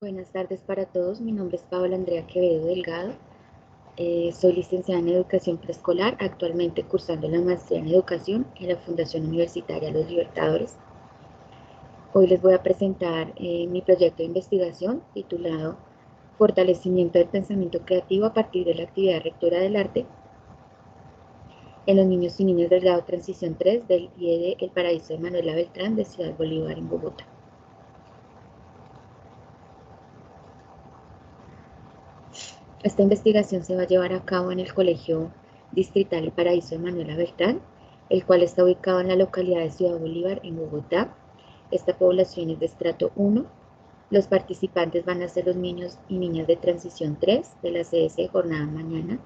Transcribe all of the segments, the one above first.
Buenas tardes para todos, mi nombre es Paola Andrea Quevedo Delgado, soy licenciada en Educación Preescolar, actualmente cursando la maestría en Educación en la Fundación Universitaria Los Libertadores. Hoy les voy a presentar mi proyecto de investigación titulado Fortalecimiento del pensamiento creativo a partir de la actividad rectora del arte en los niños y niñas del grado Transición 3 del IED El Paraíso de Manuela Beltrán de Ciudad Bolívar en Bogotá. Esta investigación se va a llevar a cabo en el Colegio Distrital El Paraíso de Manuela Beltrán, el cual está ubicado en la localidad de Ciudad Bolívar, en Bogotá. Esta población es de estrato 1. Los participantes van a ser los niños y niñas de transición 3 de la CS Jornada Mañana,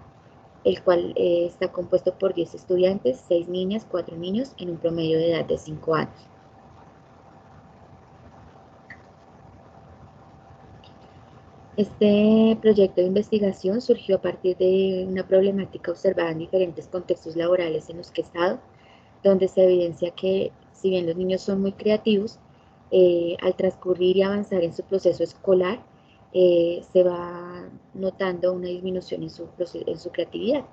el cual está compuesto por 10 estudiantes, 6 niñas, 4 niños, en un promedio de edad de 5 años. Este proyecto de investigación surgió a partir de una problemática observada en diferentes contextos laborales en los que he estado, donde se evidencia que si bien los niños son muy creativos, al transcurrir y avanzar en su proceso escolar, se va notando una disminución en su creatividad.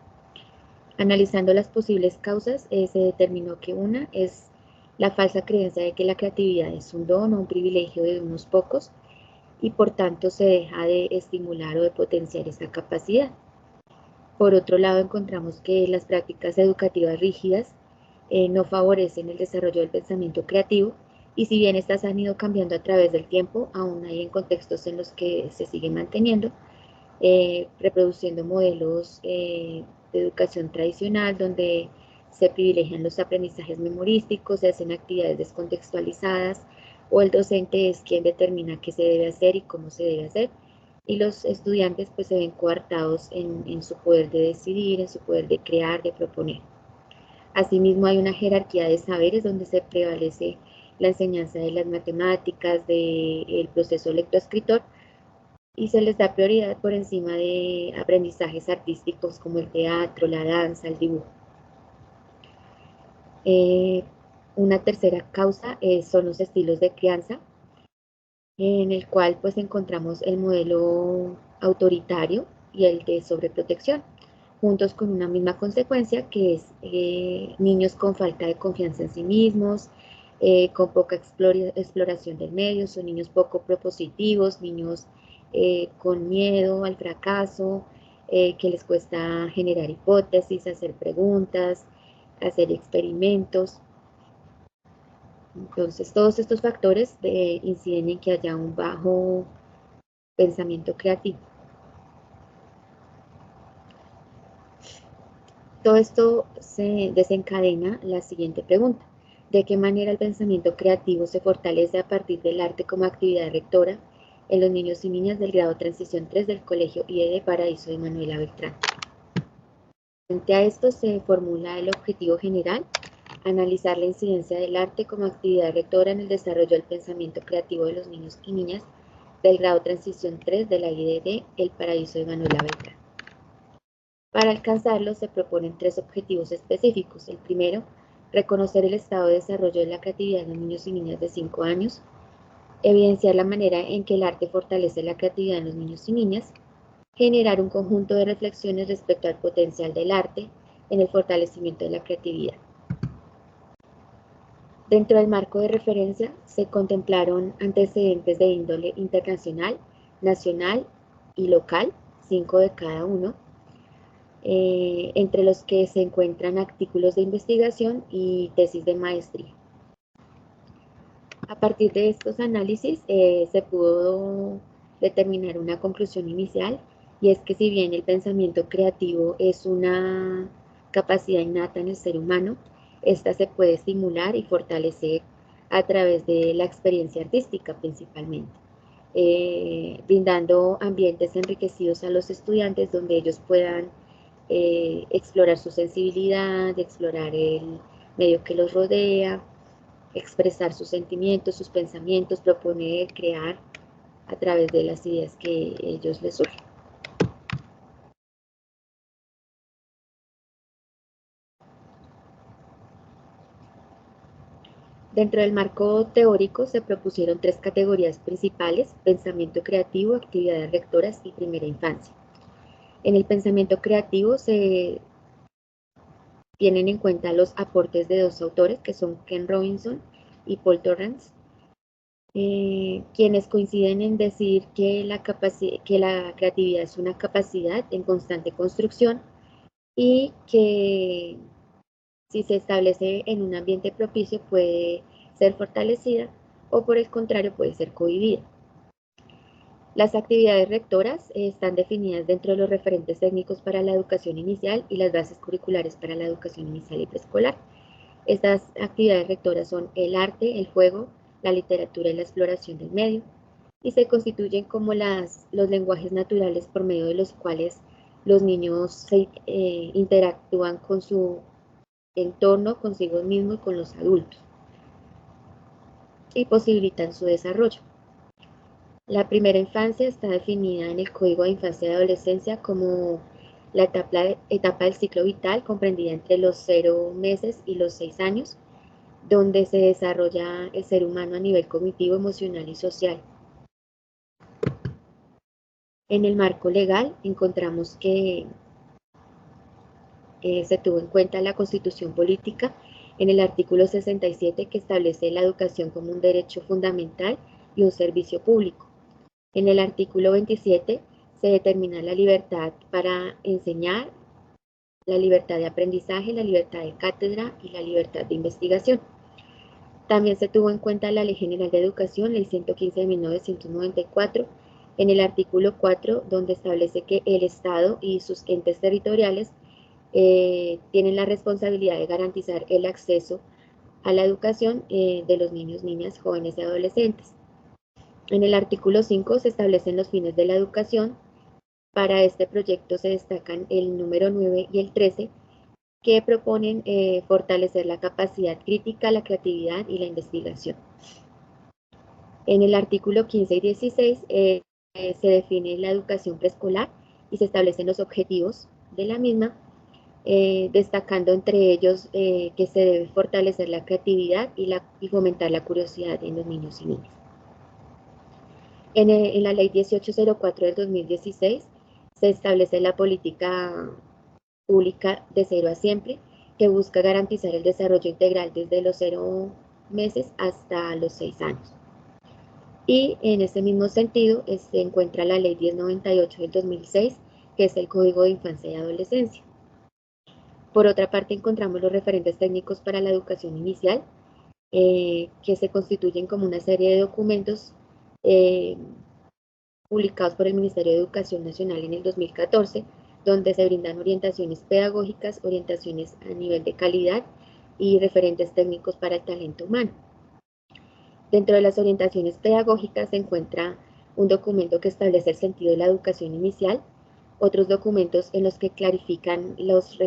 Analizando las posibles causas, se determinó que una es la falsa creencia de que la creatividad es un don o un privilegio de unos pocos, y por tanto se deja de estimular o de potenciar esa capacidad. Por otro lado, encontramos que las prácticas educativas rígidas no favorecen el desarrollo del pensamiento creativo, y si bien estas han ido cambiando a través del tiempo, aún hay en contextos en los que se siguen manteniendo, reproduciendo modelos de educación tradicional donde se privilegian los aprendizajes memorísticos, se hacen actividades descontextualizadas, o el docente es quien determina qué se debe hacer y cómo se debe hacer, y los estudiantes pues se ven coartados en su poder de decidir, en su poder de crear, de proponer. Asimismo, hay una jerarquía de saberes donde se prevalece la enseñanza de las matemáticas, del proceso lectoescritor, y se les da prioridad por encima de aprendizajes artísticos como el teatro, la danza, el dibujo. Una tercera causa son los estilos de crianza, en el cual pues encontramos el modelo autoritario y el de sobreprotección, juntos con una misma consecuencia que es niños con falta de confianza en sí mismos, con poca exploración del medio, son niños poco propositivos, niños con miedo al fracaso, que les cuesta generar hipótesis, hacer preguntas, hacer experimentos. Entonces, todos estos factores inciden en que haya un bajo pensamiento creativo. Todo esto se desencadena la siguiente pregunta: ¿de qué manera el pensamiento creativo se fortalece a partir del arte como actividad rectora en los niños y niñas del grado Transición 3 del Colegio IED Paraíso de Manuela Beltrán? Frente a esto se formula el objetivo general: analizar la incidencia del arte como actividad rectora en el desarrollo del pensamiento creativo de los niños y niñas del grado Transición 3 de la IED El Paraíso de Manuela Beltrán. Para alcanzarlo se proponen 3 objetivos específicos. El primero, reconocer el estado de desarrollo de la creatividad de los niños y niñas de 5 años, evidenciar la manera en que el arte fortalece la creatividad de los niños y niñas, generar un conjunto de reflexiones respecto al potencial del arte en el fortalecimiento de la creatividad. Dentro del marco de referencia se contemplaron antecedentes de índole internacional, nacional y local, 5 de cada uno, entre los que se encuentran artículos de investigación y tesis de maestría. A partir de estos análisis se pudo determinar una conclusión inicial, y es que si bien el pensamiento creativo es una capacidad innata en el ser humano, esta se puede estimular y fortalecer a través de la experiencia artística principalmente, brindando ambientes enriquecidos a los estudiantes donde ellos puedan explorar su sensibilidad, explorar el medio que los rodea, expresar sus sentimientos, sus pensamientos, proponer, crear a través de las ideas que ellos les surgen. Dentro del marco teórico se propusieron 3 categorías principales: pensamiento creativo, actividades rectoras y primera infancia. En el pensamiento creativo se tienen en cuenta los aportes de 2 autores, que son Ken Robinson y Paul Torrance, quienes coinciden en decir que la creatividad es una capacidad en constante construcción y que si se establece en un ambiente propicio puede ser fortalecida o por el contrario puede ser cohibida. Las actividades rectoras están definidas dentro de los referentes técnicos para la educación inicial y las bases curriculares para la educación inicial y preescolar. Estas actividades rectoras son el arte, el juego, la literatura y la exploración del medio, y se constituyen como los lenguajes naturales por medio de los cuales los niños interactúan con su entorno, consigo mismo y con los adultos, y posibilitan su desarrollo. La primera infancia está definida en el Código de Infancia y Adolescencia como la etapa del ciclo vital comprendida entre los 0 meses y los 6 años, donde se desarrolla el ser humano a nivel cognitivo, emocional y social. En el marco legal encontramos que se tuvo en cuenta la Constitución Política en el artículo 67, que establece la educación como un derecho fundamental y un servicio público. En el artículo 27 se determina la libertad para enseñar, la libertad de aprendizaje, la libertad de cátedra y la libertad de investigación. También se tuvo en cuenta la Ley General de Educación, Ley 115 de 1994, en el artículo 4, donde establece que el Estado y sus entes territoriales tienen la responsabilidad de garantizar el acceso a la educación de los niños, niñas, jóvenes y adolescentes. En el artículo 5 se establecen los fines de la educación. Para este proyecto se destacan el número 9 y el 13, que proponen fortalecer la capacidad crítica, la creatividad y la investigación. En el artículo 15 y 16 se define la educación preescolar y se establecen los objetivos de la misma, destacando entre ellos que se debe fortalecer la creatividad y fomentar la curiosidad en los niños y niñas. En la Ley 1804 del 2016 se establece la política pública de 0 a siempre, que busca garantizar el desarrollo integral desde los 0 meses hasta los 6 años. Y en ese mismo sentido se encuentra la Ley 1098 del 2006, que es el Código de Infancia y Adolescencia. Por otra parte, encontramos los referentes técnicos para la educación inicial, que se constituyen como una serie de documentos publicados por el Ministerio de Educación Nacional en el 2014, donde se brindan orientaciones pedagógicas, orientaciones a nivel de calidad y referentes técnicos para el talento humano. Dentro de las orientaciones pedagógicas se encuentra un documento que establece el sentido de la educación inicial, otros documentos en los que clarifican las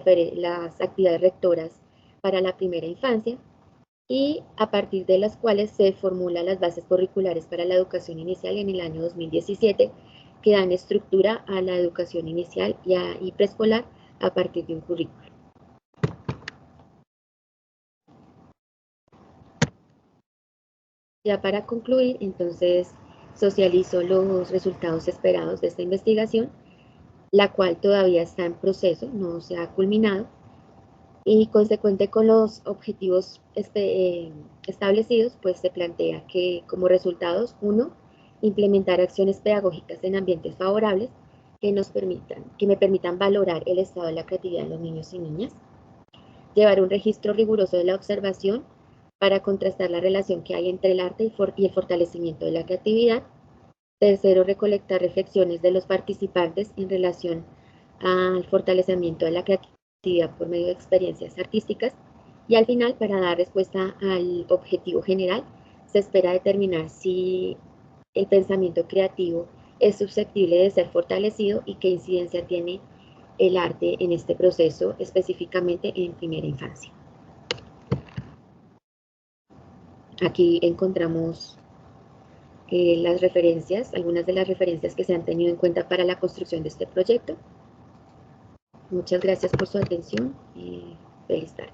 actividades rectoras para la primera infancia, y a partir de las cuales se formulan las bases curriculares para la educación inicial en el año 2017, que dan estructura a la educación inicial y preescolar a partir de un currículo. Ya para concluir, entonces socializo los resultados esperados de esta investigación, la cual todavía está en proceso, no se ha culminado, y consecuente con los objetivos establecidos, pues se plantea que como resultados, 1, implementar acciones pedagógicas en ambientes favorables que me permitan valorar el estado de la creatividad de los niños y niñas, llevar un registro riguroso de la observación para contrastar la relación que hay entre el arte y el fortalecimiento de la creatividad. Tercero, recolectar reflexiones de los participantes en relación al fortalecimiento de la creatividad por medio de experiencias artísticas. Y al final, para dar respuesta al objetivo general, se espera determinar si el pensamiento creativo es susceptible de ser fortalecido y qué incidencia tiene el arte en este proceso, específicamente en primera infancia. Aquí encontramos las referencias, algunas de las referencias que se han tenido en cuenta para la construcción de este proyecto. Muchas gracias por su atención y feliz tarde.